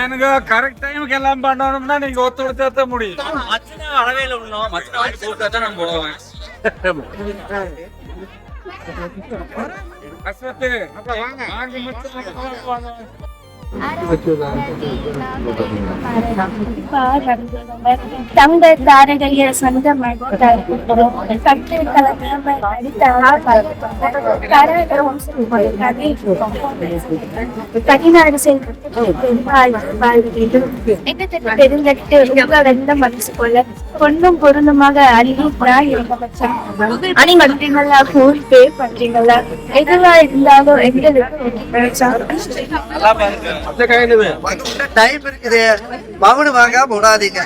எனக்கு கரெக்ட் டைமுக்கு எல்லாம் பண்ணணும்னா நீங்க ஒத்துழைச்சா தான் முடியும். அளவையில உள்ளோம் மச்சனை வாங்கி போட்டா தான் நான் போடுவேன். அஸ்வத்து வாங்க மச்சான். தங்க தாரகைய சொந்தமாக கட்டு கலக்காம பதினாறு பெருங்கட்டு வெந்த மனசு போல பொண்ணும் பொருளுமாக அழிவுனா இருக்க பட்சம் அணி பண்றீங்களா ஃபோன் பே பண்றீங்களா எதுவா இருந்தாலும் எங்களுக்கு டைம் இருக்குது மகனு வாங்க போடாதீங்க.